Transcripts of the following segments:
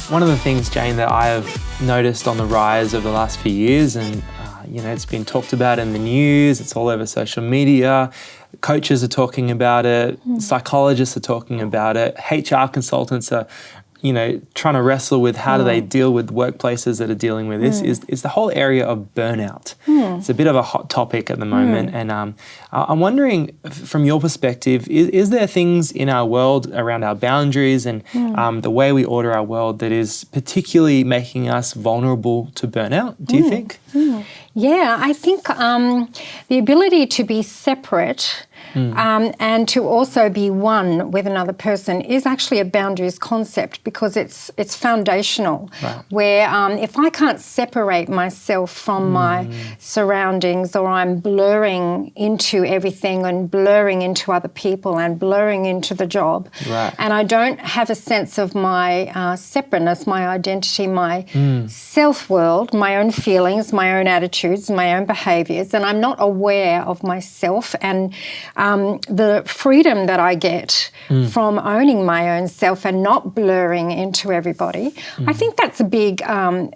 One of the things, Jane, that I have noticed on the rise over the last few years, and it's been talked about in the news, it's all over social media, coaches are talking about it, psychologists are talking about it, HR consultants are trying to wrestle with how do they deal with workplaces that are dealing with this, is the whole area of burnout. It's a bit of a hot topic at the moment, and I'm wondering, from your perspective, is there things in our world around our boundaries and the way we order our world that is particularly making us vulnerable to burnout, do you think? Yeah, I think the ability to be separate and to also be one with another person is actually a boundaries concept, because it's foundational. Right. Where if I can't separate myself from my surroundings, or I'm blurring into everything and blurring into other people and blurring into the job, Right. and I don't have a sense of my separateness, my identity, my self-world, my own feelings, my own attitudes, my own behaviours, and I'm not aware of myself and the freedom that I get from owning my own self and not blurring into everybody. I think that's a big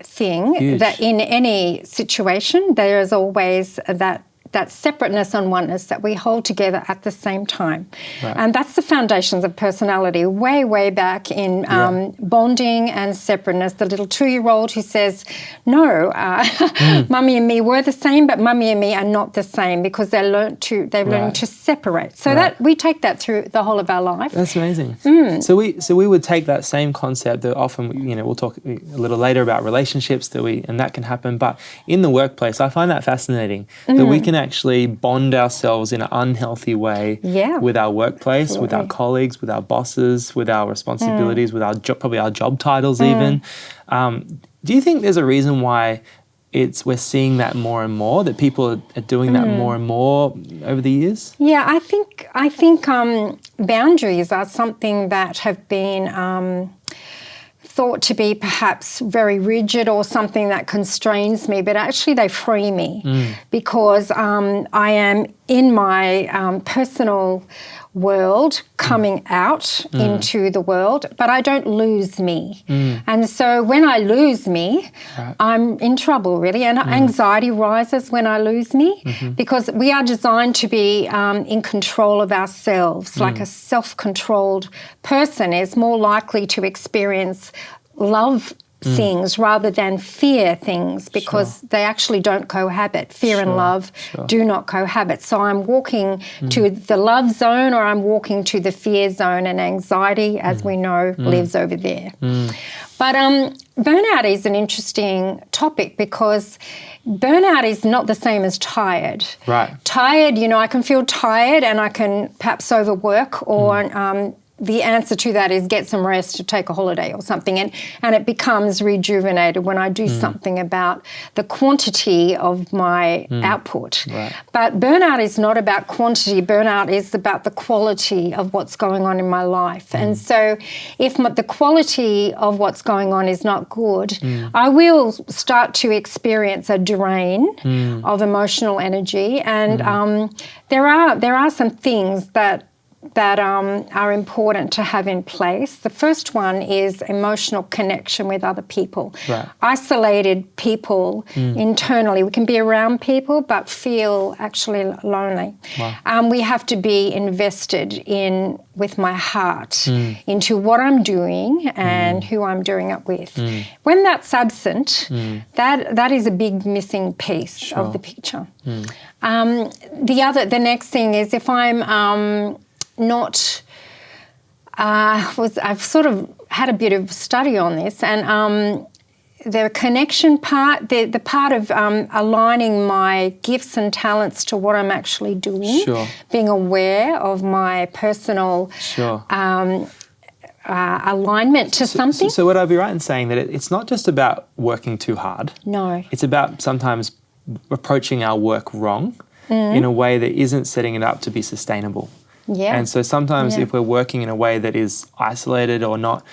thing. Huge. That in any situation there is always that separateness and oneness that we hold together at the same time. Right. And that's the foundations of personality, way, way back in bonding and separateness. The little 2-year-old who says, no, Mummy and me were the same, but Mummy and me are not the same, because they've learned to separate. So that we take that through the whole of our life. That's amazing. So we would take that same concept that often, we'll talk a little later about relationships and that can happen, but in the workplace, I find that fascinating that we can actually bond ourselves in an unhealthy way with our workplace, Absolutely. with our colleagues, with our bosses, with our responsibilities, with our probably our job titles even. Do you think there's a reason why we're seeing that more and more, that people are doing that more and more over the years? Yeah, I think boundaries are something that have been thought to be perhaps very rigid or something that constrains me, but actually they free me, because I am in my personal world coming out into the world, but I don't lose me. And so when I lose me, I'm in trouble, really, and anxiety rises when I lose me, because we are designed to be in control of ourselves. Like a self-controlled person is more likely to experience love things rather than fear things, because they actually don't cohabit. Fear and love do not cohabit. So I'm walking to the love zone, or I'm walking to the fear zone, and anxiety, as we know, lives over there. But burnout is an interesting topic, because burnout is not the same as tired. Right. Tired, I can feel tired and I can perhaps overwork, or the answer to that is get some rest, to take a holiday or something, and it becomes rejuvenated when I do something about the quantity of my output. Right. But burnout is not about quantity. Burnout is about the quality of what's going on in my life. And so if the quality of what's going on is not good, I will start to experience a drain of emotional energy. And there are some things that are important to have in place. The first one is emotional connection with other people. Right. Isolated people internally, we can be around people but feel actually lonely. Wow. We have to be invested with my heart into what I'm doing and who I'm doing it with. When that's absent, that is a big missing piece of the picture. The next thing is, if I'm I've sort of had a bit of study on this, and the connection part, the part of aligning my gifts and talents to what I'm actually doing, being aware of my personal alignment to something. So would I be right in saying that it's not just about working too hard? No. It's about sometimes approaching our work wrong in a way that isn't setting it up to be sustainable. Yeah. And so sometimes if we're working in a way that is isolated or not,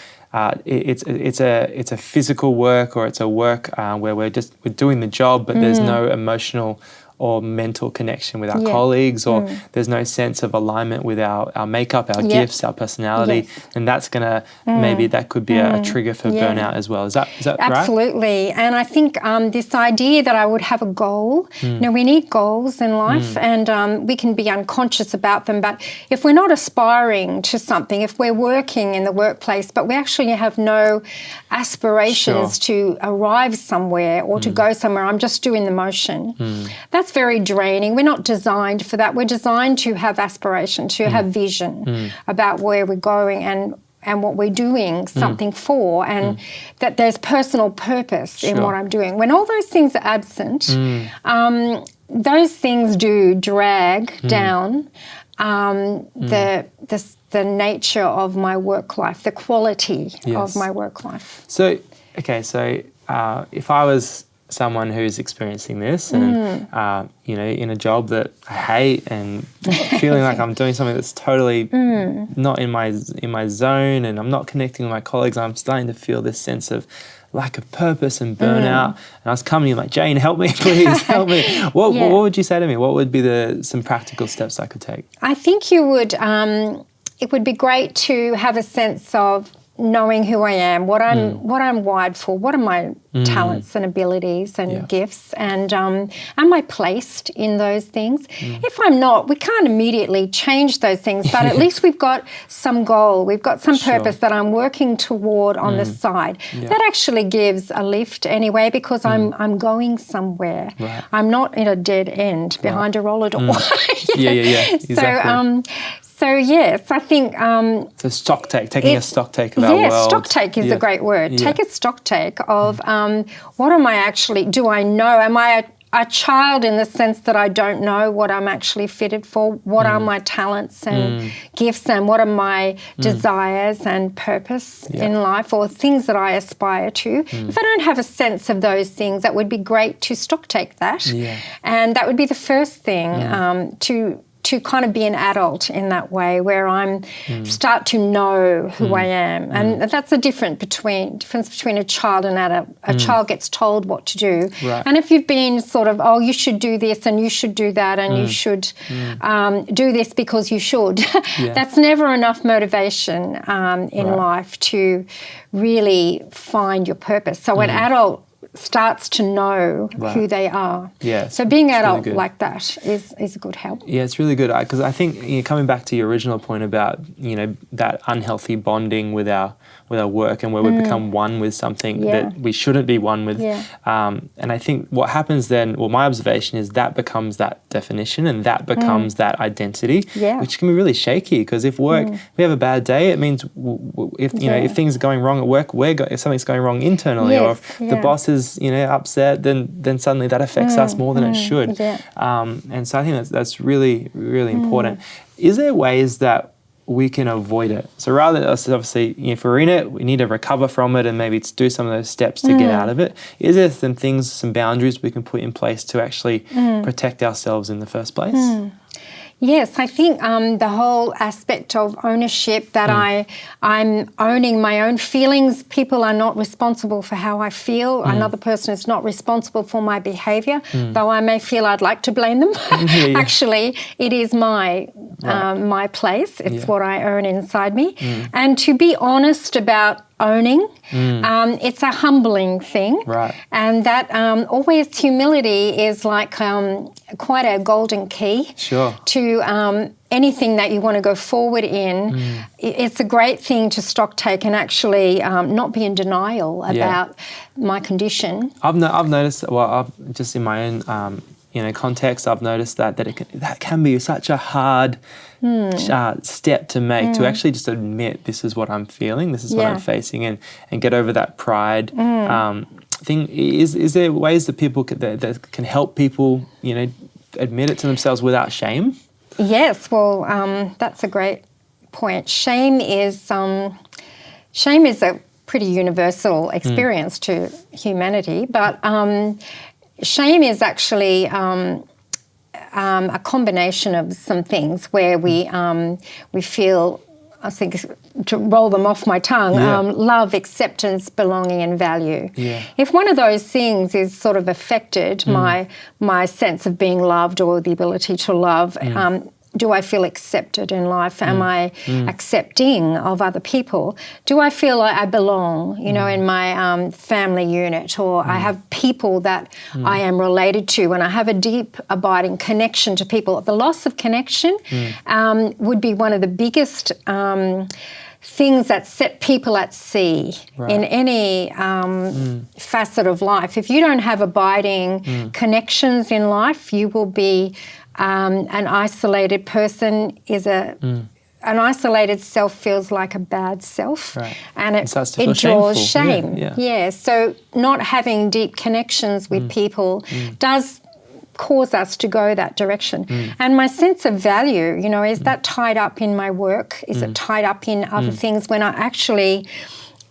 it's a physical work, or it's a work where we're doing the job, but there's no emotional or mental connection with our colleagues, or there's no sense of alignment with our makeup, our gifts, our personality, and that's gonna maybe that could be a trigger for burnout as well. Is that right? Absolutely. And I think this idea that I would have a goal, we need goals in life, and we can be unconscious about them, but if we're not aspiring to something, if we're working in the workplace but we actually have no aspirations to arrive somewhere or to go somewhere, I'm just doing the motion, that's very draining. We're not designed for that. We're designed to have aspiration, to have vision about where we're going and what we're doing something for, and that there's personal purpose in what I'm doing. When all those things are absent, those things do drag down the nature of my work life, the quality of my work life. So if I was someone who's experiencing this and in a job that I hate and feeling like I'm doing something that's totally not in my zone, and I'm not connecting with my colleagues, I'm starting to feel this sense of lack of purpose and burnout. And I was coming to you like, Jane, help me, please, help me. What would you say to me? What would be some practical steps I could take? I think you would. It would be great to have a sense of knowing who I am, what I'm wired for, what are my talents and abilities and gifts, and am I placed in those things? If I'm not, we can't immediately change those things, but at least we've got some goal, we've got some purpose that I'm working toward on the side. That actually gives a lift anyway, because I'm going somewhere. Right. I'm not in a dead end behind a roller door. Exactly. So yes, I think so stock take, taking a stock take of our world. Yes, stock take is a great word. Take a stock take of what am I actually? Do I know? Am I a child in the sense that I don't know what I'm actually fitted for? What are my talents and gifts, and what are my desires and purpose in life, or things that I aspire to? If I don't have a sense of those things, that would be great to stock take that, and that would be the first thing to kind of be an adult in that way, where I'm start to know who I am. And that's the difference between a child and adult. A child gets told what to do. Right. And if you've been sort of, you should do this and you should do that and you should do this because you should, that's never enough motivation in life to really find your purpose. So an adult starts to know who they are. Yeah. So being adult really like that is a good help. Yeah, it's really good, because I think coming back to your original point about that unhealthy bonding with our work, and where we become one with something that we shouldn't be one with. Yeah. And I think what happens then, my observation is that becomes that definition, and that becomes that identity, which can be really shaky, because if we have a bad day, it means if things are going wrong at work, if something's going wrong internally, or if the boss is upset, then suddenly that affects us more than it should. Yeah. And so I think that's really, really important. Is there ways that we can avoid it? So rather than obviously, if we're in it, we need to recover from it and maybe do some of those steps to get out of it. Is there some boundaries we can put in place to actually protect ourselves in the first place? Yes, I think the whole aspect of ownership, that I'm owning my own feelings. People are not responsible for how I feel. Another person is not responsible for my behaviour, though I may feel I'd like to blame them. Actually, it is my place. It's what I own inside me. And to be honest about owning, it's a humbling thing. Right. And that always humility is like quite a golden key to anything that you want to go forward in. It's a great thing to stock take and actually not be in denial about my condition. I've noticed, I've just in my own context, I've noticed that can be such a hard step to make, to actually just admit this is what I'm feeling, this is what I'm facing, and get over that pride thing. Is there ways that people that can help people admit it to themselves without shame? Yes, well, that's a great point. Shame is a pretty universal experience to humanity, but shame is actually a combination of some things where we feel I think to roll them off my tongue, love, acceptance, belonging and value. Yeah. If one of those things is sort of affected, my sense of being loved or the ability to love, do I feel accepted in life? Am I accepting of other people? Do I feel like I belong, in my family unit, or I have people that I am related to, and I have a deep, abiding connection to people? The loss of connection would be one of the biggest things that set people at sea in any facet of life. If you don't have abiding connections in life, you will be an isolated person. An isolated self feels like a bad self, and it draws shame. Yeah. So not having deep connections with people does cause us to go that direction. And my sense of value, is that tied up in my work? Is it tied up in other things when I actually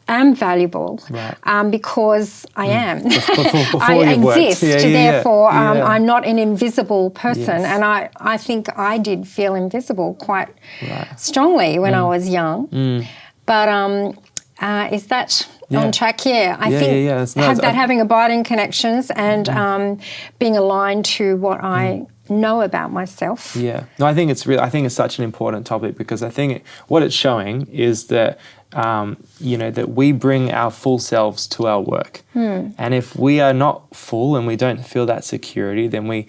am valuable? Because I am. Before I exist. Therefore, Yeah. I'm not an invisible person. And I think I did feel invisible quite strongly when I was young. But is that on track? I think having abiding connections and being aligned to what I know about myself. Yeah. No, I think it's such an important topic, because I think what it's showing is that that we bring our full selves to our work. And if we are not full and we don't feel that security, then we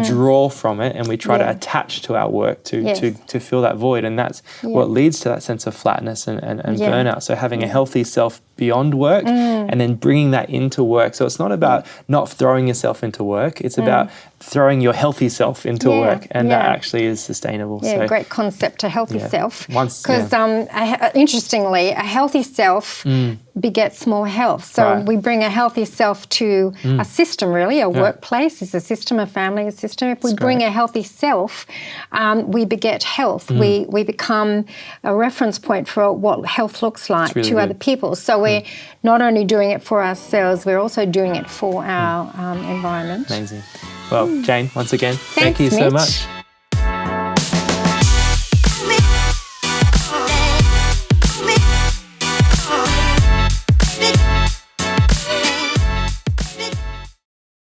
draw from it and we try to attach to our work to fill that void. And that's what leads to that sense of flatness and burnout. So having a healthy self beyond work and then bringing that into work. So it's not about not throwing yourself into work. It's about throwing your healthy self into work. And that actually is sustainable. Yeah, so, great concept, a healthy self. Because interestingly, a healthy self begets more health. So we bring a healthy self to a system, really. A workplace is a system, a family is a system. If we bring a healthy self, we beget health. We become a reference point for what health looks like to other people. So we're not only doing it for ourselves, we're also doing it for our environment. Amazing. Well, Jane, once again, Thanks, thank you so Mitch. much.